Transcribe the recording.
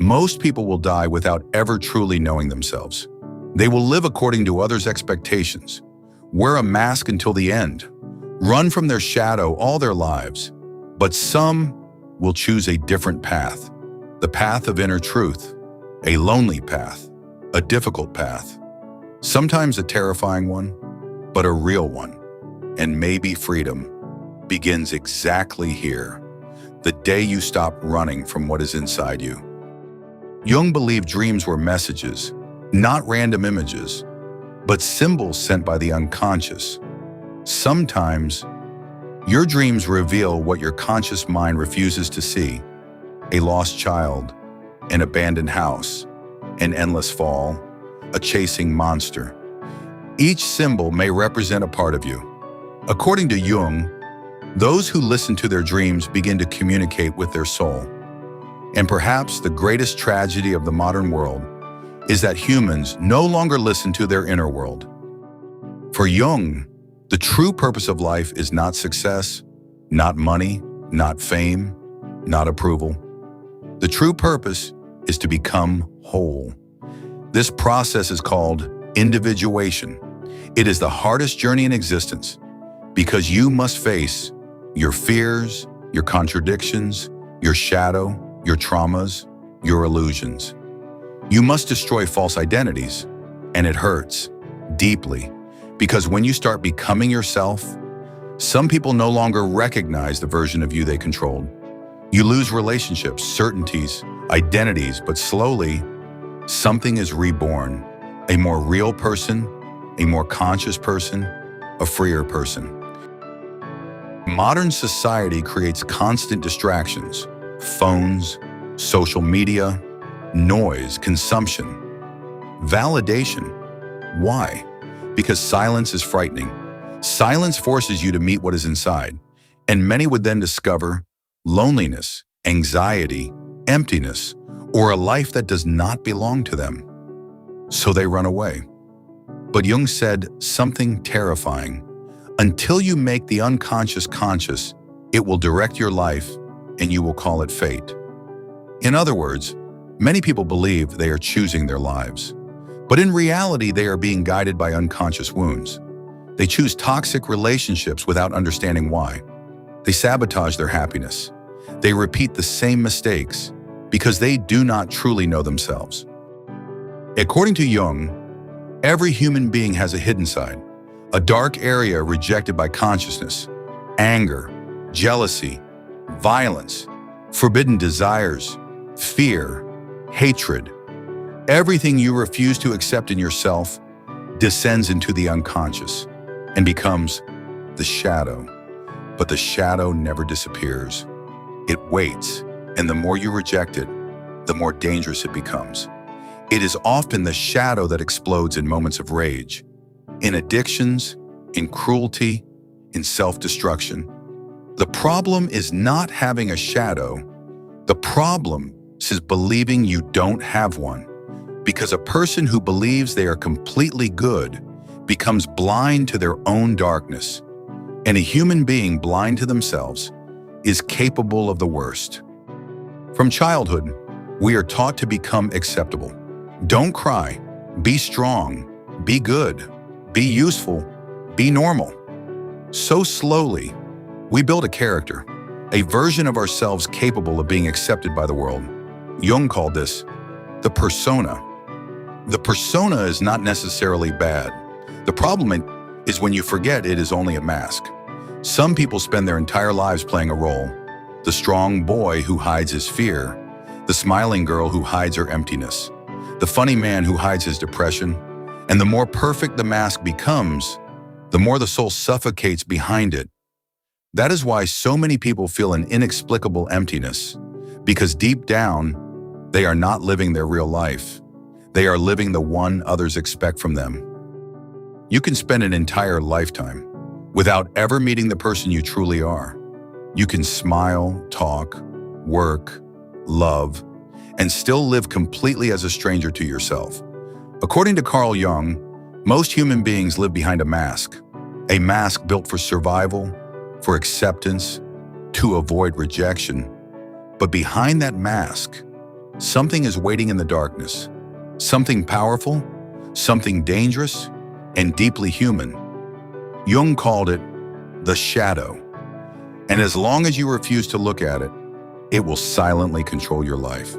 Most people will die without ever truly knowing themselves. They will live according to others' expectations, wear a mask until the end, run from their shadow all their lives. But some will choose a different path, the path of inner truth, a lonely path, a difficult path, sometimes a terrifying one, but a real one. And maybe freedom begins exactly here, the day you stop running from what is inside you. Jung believed dreams were messages, not random images, but symbols sent by the unconscious. Sometimes, your dreams reveal what your conscious mind refuses to see: a lost child, an abandoned house, an endless fall, a chasing monster. Each symbol may represent a part of you. According to Jung, those who listen to their dreams begin to communicate with their soul. And perhaps the greatest tragedy of the modern world is that humans no longer listen to their inner world. For Jung, the true purpose of life is not success, not money, not fame, not approval. The true purpose is to become whole. This process is called individuation. It is the hardest journey in existence because you must face your fears, your contradictions, your shadow, your traumas, your illusions. You must destroy false identities, and it hurts deeply because when you start becoming yourself, some people no longer recognize the version of you they controlled. You lose relationships, certainties, identities, but slowly, something is reborn. A more real person, a more conscious person, a freer person. Modern society creates constant distractions: phones, social media, noise, consumption, validation. Why? Because silence is frightening. Silence forces you to meet what is inside, and many would then discover loneliness, anxiety, emptiness, or a life that does not belong to them. So they run away. But Jung said something terrifying. Until you make the unconscious conscious, it will direct your life, and you will call it fate. In other words, many people believe they are choosing their lives. But in reality, they are being guided by unconscious wounds. They choose toxic relationships without understanding why. They sabotage their happiness. They repeat the same mistakes because they do not truly know themselves. According to Jung, every human being has a hidden side, a dark area rejected by consciousness: anger, jealousy, violence, forbidden desires, fear, hatred. Everything you refuse to accept in yourself descends into the unconscious and becomes the shadow. But the shadow never disappears. It waits, and the more you reject it, the more dangerous it becomes. It is often the shadow that explodes in moments of rage, in addictions, in cruelty, in self-destruction. The problem is not having a shadow. The problem is believing you don't have one. Because a person who believes they are completely good becomes blind to their own darkness. And a human being blind to themselves is capable of the worst. From childhood, we are taught to become acceptable. Don't cry, be strong, be good, be useful, be normal. So slowly, we build a character, a version of ourselves capable of being accepted by the world. Jung called this the persona. The persona is not necessarily bad. The problem is when you forget it is only a mask. Some people spend their entire lives playing a role: the strong boy who hides his fear, the smiling girl who hides her emptiness, the funny man who hides his depression. And the more perfect the mask becomes, the more the soul suffocates behind it. That is why so many people feel an inexplicable emptiness, because deep down, they are not living their real life. They are living the one others expect from them. You can spend an entire lifetime without ever meeting the person you truly are. You can smile, talk, work, love, and still live completely as a stranger to yourself. According to Carl Jung, most human beings live behind a mask built for survival, for acceptance, to avoid rejection. But behind that mask, Something is waiting in the darkness. Something powerful, something dangerous, and deeply human. Jung called it the shadow. And as long as you refuse to look at it, it will silently control your life.